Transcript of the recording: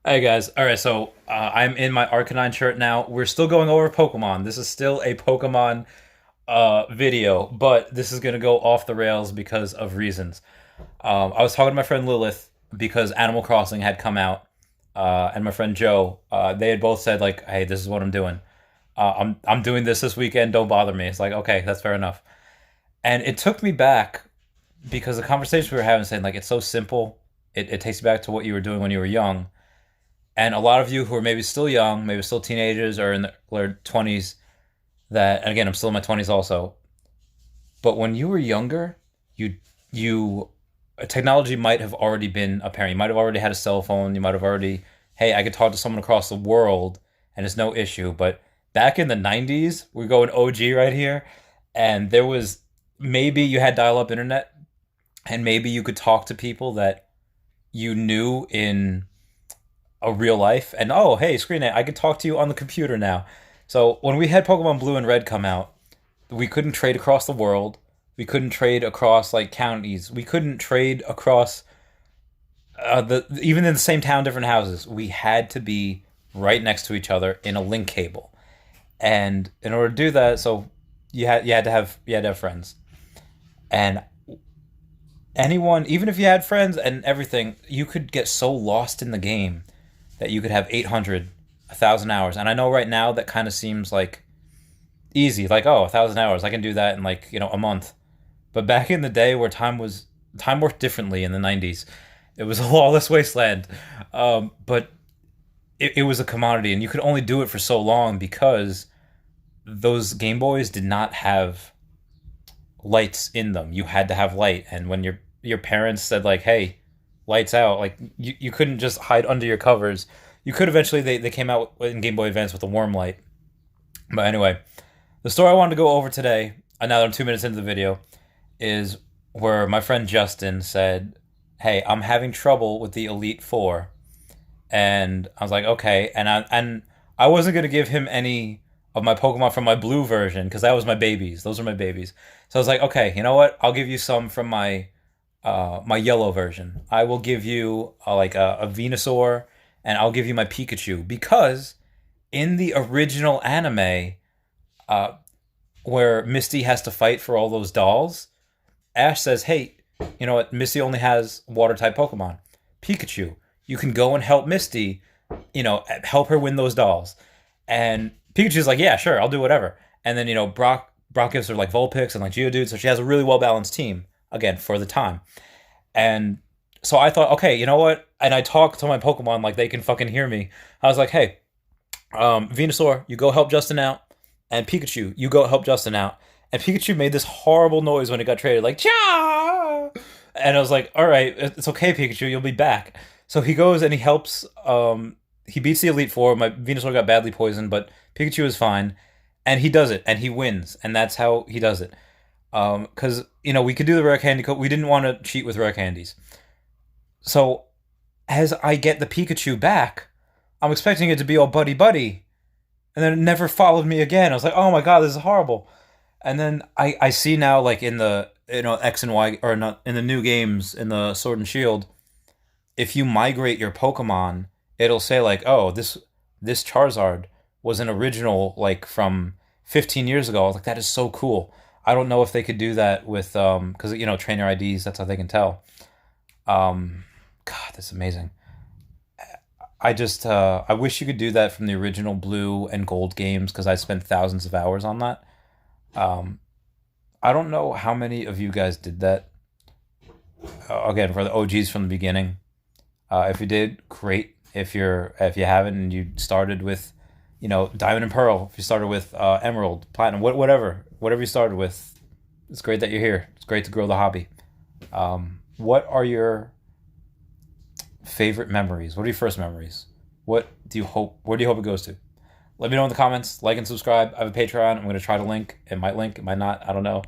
Hey guys, all right. So I'm in my Arcanine shirt now. We're still going over Pokemon. This is still a Pokemon video, but this is gonna go off the rails because of reasons. I was talking to my friend Lilith because Animal Crossing had come out, and my friend Joe. They had both said like, "Hey, this is what I'm doing. I'm doing this weekend. Don't bother me." It's like, okay, that's fair enough. And it took me back because the conversation we were having saying like it's so simple. It takes you back to what you were doing when you were young. And a lot of you who are maybe still young, maybe still teenagers or in their 20s, that, and again, I'm still in my 20s also, but when you were younger, you, you, technology might have already been apparent. You might have already had a cell phone. You might have already, hey, I could talk to someone across the world and it's no issue. But back in the 90s, we're going OG right here, and there was maybe you had dial up internet and maybe you could talk to people that you knew in a real life, and oh hey screen I can talk to you on the computer now. So when we had Pokemon Blue and Red come out, we couldn't trade across the world. We couldn't trade across like counties. We couldn't trade across the even in the same town, different houses. We had to be right next to each other in a link cable. And in order to do that, so you had to have friends. And anyone, even if you had friends and everything, you could get so lost in the game that you could have 800, 1,000 hours. And I know right now that kind of seems like easy, like, oh, 1,000 hours, I can do that in like, a month. But back in the day where time worked differently in the 90s, it was a lawless wasteland. But it was a commodity, and you could only do it for so long because those Game Boys did not have lights in them. You had to have light, and when your parents said like, "Hey, lights out," like you couldn't just hide under your covers. You could eventually. They came out in Game Boy Advance with a warm light. But anyway, the story I wanted to go over today, now that I'm 2 minutes into the video, is where my friend Justin said, "Hey, I'm having trouble with the Elite Four," and I was like, "Okay," and I wasn't gonna give him any of my Pokemon from my blue version because that was my babies. Those are my babies. So I was like, okay, you know what? I'll give you some from my yellow version. I will give you like a Venusaur, and I'll give you my Pikachu because in the original anime, uh, where Misty has to fight for all those dolls, Ash says, "Hey, you know what? Misty only has water type Pokemon. Pikachu, you can go and help Misty. Help her win those dolls." And Pikachu's like, "Yeah, sure, I'll do whatever." And then Brock gives her like Vulpix and like Geodude, so she has a really well balanced team again for the time. And so I thought, okay, you know what? And I talked to my Pokemon like they can fucking hear me. I was like, "Hey, Venusaur, you go help Justin out, and Pikachu, you go help Justin out." And Pikachu made this horrible noise when it got traded, like "Cha!" And I was like, "All right, it's okay, Pikachu, you'll be back." So he goes and he helps. He beats the Elite Four. My Venusaur got badly poisoned, but Pikachu is fine, and he does it, and he wins, and that's how he does it. Because we could do the rare candy coat. We didn't want to cheat with rare candies. So as I get the Pikachu back, I'm expecting it to be all buddy buddy, and then it never followed me again. I was like, "Oh my god, this is horrible." And then I see now like in the X and Y, or not in the new games in the Sword and Shield, if you migrate your Pokemon, it'll say like, "Oh, this Charizard was an original like from 15 years ago." I was like, that is so cool. I don't know if they could do that with because trainer IDs. That's how they can tell. God, that's amazing. I wish you could do that from the original Blue and Gold games because I spent thousands of hours on that. Um, I don't know how many of you guys did that. Again, for the OGs from the beginning. If you did, great. If you haven't and you started with, Diamond and Pearl, if you started with Emerald, Platinum, whatever you started with, it's great that you're here. It's great to grow the hobby. What are your favorite memories? What are your first memories? What do you hope? Where do you hope it goes to? Let me know in the comments. Like and subscribe. I have a Patreon. I'm going to try to link. It might link. It might not. I don't know.